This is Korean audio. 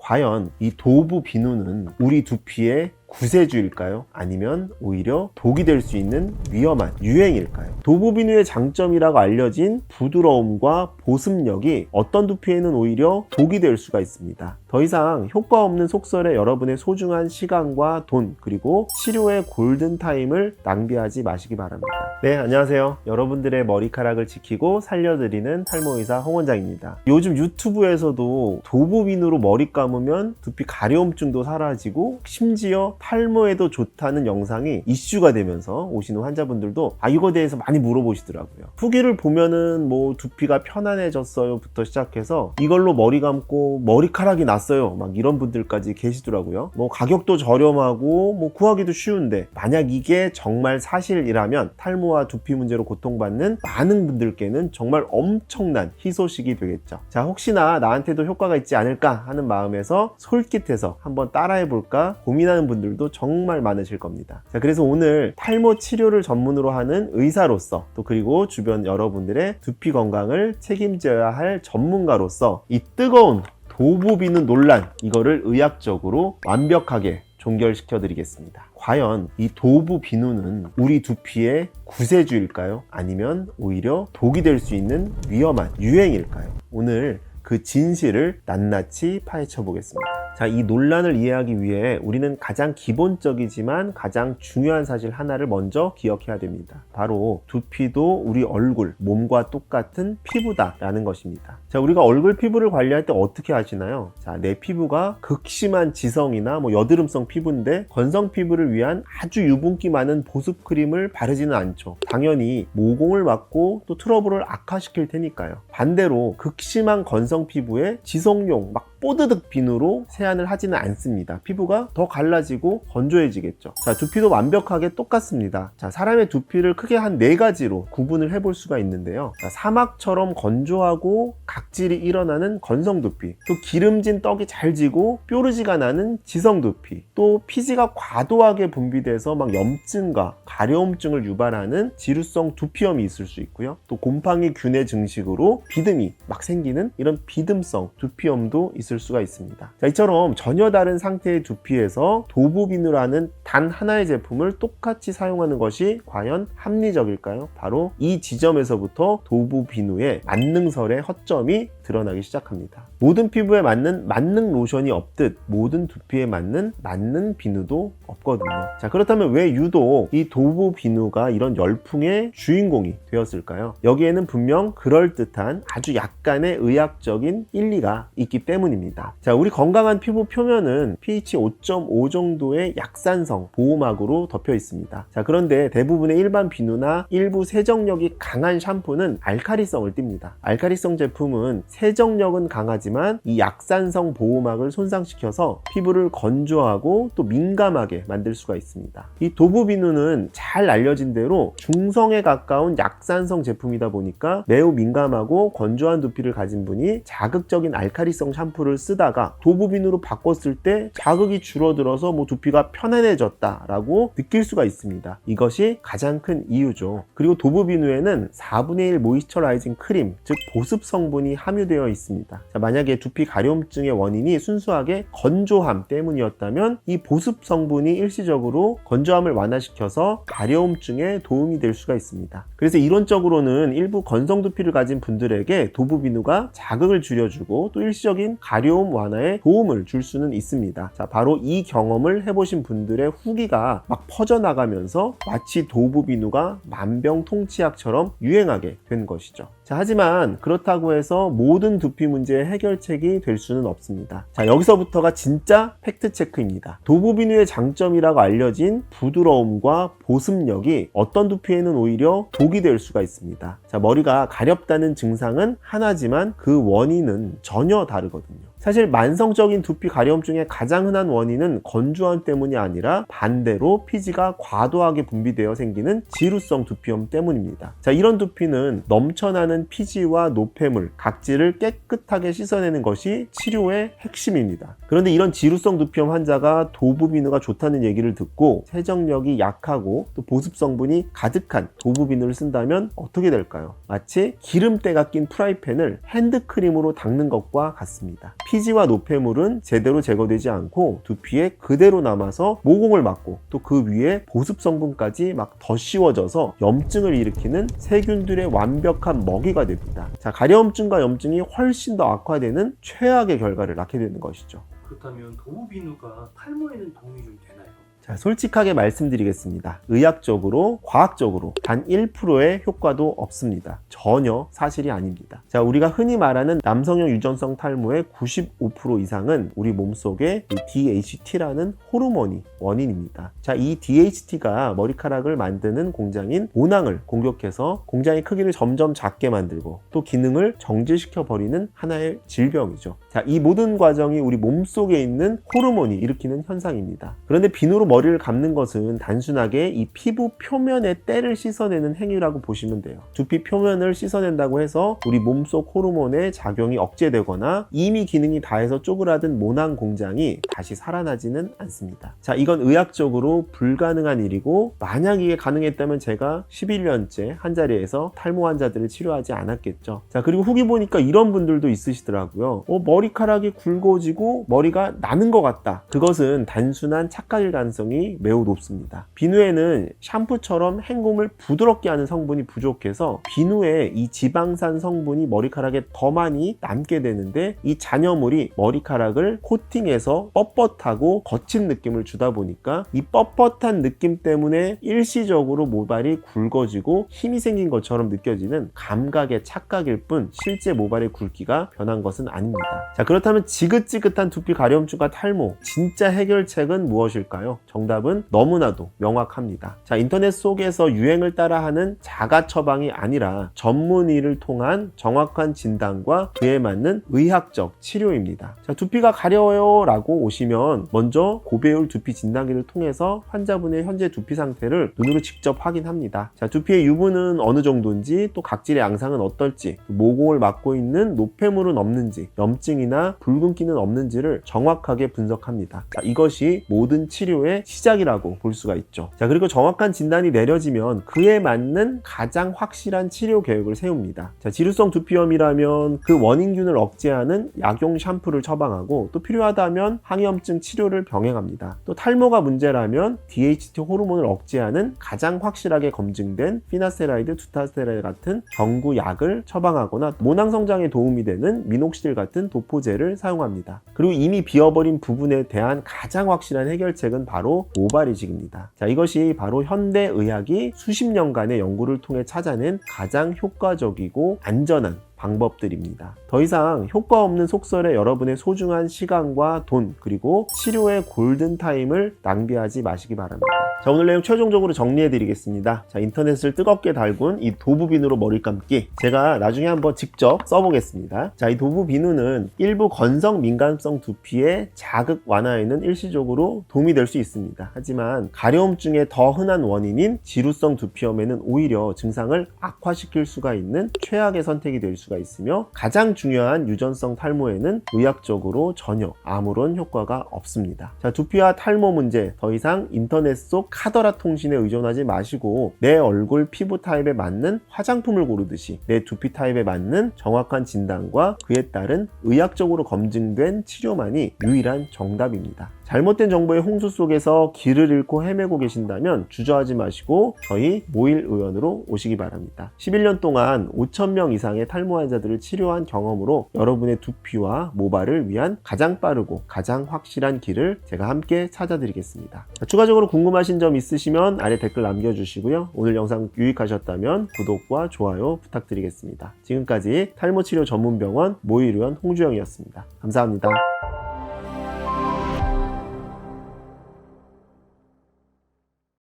과연 이 도부 비누는 우리 두피에 구세주일까요? 아니면 오히려 독이 될 수 있는 위험한 유행일까요? 도부 비누의 장점이라고 알려진 부드러움과 보습력이 어떤 두피에는 오히려 독이 될 수가 있습니다. 더 이상 효과 없는 속설에 여러분의 소중한 시간과 돈, 그리고 치료의 골든타임을 낭비하지 마시기 바랍니다. 네, 안녕하세요. 여러분들의 머리카락을 지키고 살려드리는 탈모의사 홍원장입니다. 요즘 유튜브에서도 도부 비누로 머리 감으면 두피 가려움증도 사라지고 심지어 탈모에도 좋다는 영상이 이슈가 되면서 오시는 환자분들도 이거에 대해서 많이 물어보시더라고요. 후기를 보면은 뭐 두피가 편안해졌어요 부터 시작해서 이걸로 머리 감고 머리카락이 났어요 막 이런 분들까지 계시더라고요. 뭐 가격도 저렴하고 뭐 구하기도 쉬운데 만약 이게 정말 사실이라면 탈모와 두피 문제로 고통받는 많은 분들께는 정말 엄청난 희소식이 되겠죠. 자, 혹시나 나한테도 효과가 있지 않을까 하는 마음에서 솔깃해서 한번 따라해볼까 고민하는 분들도 정말 많으실 겁니다. 자, 그래서 오늘 탈모 치료를 전문으로 하는 의사로서 또 그리고 주변 여러분들의 두피 건강을 책임져야 할 전문가로서 이 뜨거운 도부 비누 논란, 이거를 의학적으로 완벽하게 종결시켜 드리겠습니다. 과연 이 도부 비누는 우리 두피의 구세주일까요? 아니면 오히려 독이 될 수 있는 위험한 유행일까요? 오늘 그 진실을 낱낱이 파헤쳐 보겠습니다. 자, 이 논란을 이해하기 위해 우리는 가장 기본적이지만 가장 중요한 사실 하나를 먼저 기억해야 됩니다. 바로 두피도 우리 얼굴, 몸과 똑같은 피부다라는 것입니다. 자, 우리가 얼굴 피부를 관리할 때 어떻게 하시나요? 자, 내 피부가 극심한 지성이나 여드름성 피부인데 건성 피부를 위한 아주 유분기 많은 보습 크림을 바르지는 않죠. 당연히 모공을 막고 또 트러블을 악화시킬 테니까요. 반대로 극심한 건성 피부에 지성용 뽀드득 비누로 세안을 하지는 않습니다. 피부가 더 갈라지고 건조해지겠죠. 자, 두피도 완벽하게 똑같습니다. 자, 사람의 두피를 크게 한 4가지로 구분을 해볼 수가 있는데요. 자, 사막처럼 건조하고 각질이 일어나는 건성 두피, 또 기름진 떡이 잘 지고 뾰루지가 나는 지성 두피, 또 피지가 과도하게 분비돼서 염증과 가려움증을 유발하는 지루성 두피염이 있을 수 있고요. 또 곰팡이 균의 증식으로 비듬이 생기는 이런 비듬성 두피염도 있을 수가 있습니다. 자, 이처럼 전혀 다른 상태의 두피에서 도부 비누라는 단 하나의 제품을 똑같이 사용하는 것이 과연 합리적일까요? 바로 이 지점에서부터 도부 비누의 만능설의 허점이 드러나기 시작합니다. 모든 피부에 맞는 만능 로션이 없듯 모든 두피에 맞는 만능 비누도 없거든요. 자, 그렇다면 왜 유독 이 도부 비누가 이런 열풍의 주인공이 되었을까요? 여기에는 분명 그럴듯한 아주 약간의 의학적인 일리가 있기 때문입니다. 자, 우리 건강한 피부 표면은 pH 5.5 정도의 약산성 보호막으로 덮여 있습니다. 자, 그런데 대부분의 일반 비누나 일부 세정력이 강한 샴푸는 알카리성을 띱니다. 알카리성 제품은 세정력은 강하지만 이 약산성 보호막을 손상시켜서 피부를 건조하고 또 민감하게 만들 수가 있습니다. 이 도부 비누는 잘 알려진 대로 중성에 가까운 약산성 제품이다 보니까 매우 민감하고 건조한 두피를 가진 분이 자극적인 알카리성 샴푸를 쓰다가 도부 비누로 바꿨을 때 자극이 줄어들어서 두피가 편안해졌다라고 느낄 수가 있습니다. 이것이 가장 큰 이유죠. 그리고 도부 비누에는 4분의 1 모이스처라이징 크림, 즉 보습 성분이 함유되어 있습니다. 자, 만약에 두피 가려움증의 원인이 순수하게 건조함 때문이었다면 이 보습 성분이 일시적으로 건조함을 완화시켜서 가려움증에 도움이 될 수가 있습니다. 그래서 이론적으로는 일부 건성 두피를 가진 분들에게 도부 비누가 자극을 줄여주고 또 일시적인 가려움 완화에 도움을 줄 수는 있습니다. 자, 바로 이 경험을 해보신 분들의 후기가 퍼져나가면서 마치 도부 비누가 만병통치약처럼 유행하게 된 것이죠. 자, 하지만 그렇다고 해서 모든 두피 문제의 해결책이 될 수는 없습니다. 자, 여기서부터가 진짜 팩트체크입니다. 도부 비누의 장점이라고 알려진 부드러움과 보습력이 어떤 두피에는 오히려 독이 될 수가 있습니다. 자, 머리가 가렵다는 증상은 하나지만 그 원인은 전혀 다르거든요. 사실 만성적인 두피 가려움증의 가장 흔한 원인은 건조함 때문이 아니라 반대로 피지가 과도하게 분비되어 생기는 지루성 두피염 때문입니다. 자, 이런 두피는 넘쳐나는 피지와 노폐물, 각질을 깨끗하게 씻어내는 것이 치료의 핵심입니다. 그런데 이런 지루성 두피염 환자가 도부 비누가 좋다는 얘기를 듣고 세정력이 약하고 또 보습 성분이 가득한 도부 비누를 쓴다면 어떻게 될까요? 마치 기름때가 낀 프라이팬을 핸드크림으로 닦는 것과 같습니다. 피지와 노폐물은 제대로 제거되지 않고 두피에 그대로 남아서 모공을 막고 또 그 위에 보습 성분까지 막 더 씌워져서 염증을 일으키는 세균들의 완벽한 먹이가 됩니다. 자, 가려움증과 염증이 훨씬 더 악화되는 최악의 결과를 낳게 되는 것이죠. 그렇다면 도우 비누가 탈모에는 도움이 좀 되나요? 자, 솔직하게 말씀드리겠습니다. 의학적으로, 과학적으로 단 1%의 효과도 없습니다. 전혀 사실이 아닙니다. 자, 우리가 흔히 말하는 남성형 유전성 탈모의 95% 이상은 우리 몸속에 DHT라는 호르몬이 원인입니다. 자, 이 DHT가 머리카락을 만드는 공장인 모낭을 공격해서 공장의 크기를 점점 작게 만들고 또 기능을 정지시켜 버리는 하나의 질병이죠. 자, 이 모든 과정이 우리 몸속에 있는 호르몬이 일으키는 현상입니다. 그런데 비누로 머리를 감는 것은 단순하게 이 피부 표면의 때를 씻어내는 행위라고 보시면 돼요. 두피 표면을 씻어낸다고 해서 우리 몸속 호르몬의 작용이 억제되거나 이미 기능이 다해서 쪼그라든 모낭 공장이 다시 살아나지는 않습니다. 자, 이건 의학적으로 불가능한 일이고 만약 이게 가능했다면 제가 11년째 한자리에서 탈모 환자들을 치료하지 않았겠죠. 자, 그리고 후기 보니까 이런 분들도 있으시더라고요. 머리카락이 굵어지고 머리가 나는 것 같다. 그것은 단순한 착각일 가능성이 매우 높습니다. 비누에는 샴푸처럼 헹굼을 부드럽게 하는 성분이 부족해서 비누에 이 지방산 성분이 머리카락에 더 많이 남게 되는데 이 잔여물이 머리카락을 코팅해서 뻣뻣하고 거친 느낌을 주다 보니까 이 뻣뻣한 느낌 때문에 일시적으로 모발이 굵어지고 힘이 생긴 것처럼 느껴지는 감각의 착각일 뿐 실제 모발의 굵기가 변한 것은 아닙니다. 자, 그렇다면 지긋지긋한 두피 가려움증과 탈모 진짜 해결책은 무엇일까요? 정답은 너무나도 명확합니다. 자, 인터넷 속에서 유행을 따라하는 자가 처방이 아니라 전문의를 통한 정확한 진단과 그에 맞는 의학적 치료입니다. 자, 두피가 가려워요 라고 오시면 먼저 고배율 두피 진단기를 통해서 환자분의 현재 두피 상태를 눈으로 직접 확인합니다. 자, 두피의 유분은 어느 정도인지 또 각질의 양상은 어떨지 모공을 막고 있는 노폐물은 없는지 염증이나 붉은기는 없는지를 정확하게 분석합니다. 자, 이것이 모든 치료의 시작이라고 볼 수가 있죠. 자, 그리고 정확한 진단이 내려지면 그에 맞는 가장 확실한 치료 계획을 세웁니다. 자, 지루성 두피염이라면 그 원인균을 억제하는 약용 샴푸를 처방하고 또 필요하다면 항염증 치료를 병행합니다. 또 탈모가 문제라면 DHT 호르몬을 억제하는 가장 확실하게 검증된 피나세라이드, 두타스테라이드 같은 경구 약을 처방하거나 모낭 성장에 도움이 되는 미녹시딜 같은 도포제를 사용합니다. 그리고 이미 비어버린 부분에 대한 가장 확실한 해결책은 바로 모발이식입니다. 자, 이것이 바로 현대의학이 수십 년간의 연구를 통해 찾아낸 가장 효과적이고 안전한 방법들입니다. 더 이상 효과 없는 속설에 여러분의 소중한 시간과 돈 그리고 치료의 골든타임을 낭비하지 마시기 바랍니다. 자, 오늘 내용 최종적으로 정리해 드리겠습니다. 자, 인터넷을 뜨겁게 달군 이 도부 비누로 머리 감기 제가 나중에 한번 직접 써보겠습니다. 자, 이 도부 비누는 일부 건성 민감성 두피의 자극 완화에는 일시적으로 도움이 될 수 있습니다. 하지만 가려움증의 더 흔한 원인인 지루성 두피염에는 오히려 증상을 악화시킬 수가 있는 최악의 선택이 될 수가 있으며 가장 중요한 유전성 탈모에는 의학적으로 전혀 아무런 효과가 없습니다. 자, 두피와 탈모 문제 더 이상 인터넷 속 카더라 통신에 의존하지 마시고 내 얼굴 피부 타입에 맞는 화장품을 고르듯이 내 두피 타입에 맞는 정확한 진단과 그에 따른 의학적으로 검증된 치료만이 유일한 정답입니다. 잘못된 정보의 홍수 속에서 길을 잃고 헤매고 계신다면 주저하지 마시고 저희 모일 의원으로 오시기 바랍니다. 11년 동안 5,000명 이상의 탈모 환자들을 치료한 경험으로 여러분의 두피와 모발을 위한 가장 빠르고 가장 확실한 길을 제가 함께 찾아드리겠습니다. 추가적으로 궁금하신 점 있으시면 아래 댓글 남겨주시고요. 오늘 영상 유익하셨다면 구독과 좋아요 부탁드리겠습니다. 지금까지 탈모 치료 전문병원 모일 의원 홍주영이었습니다. 감사합니다.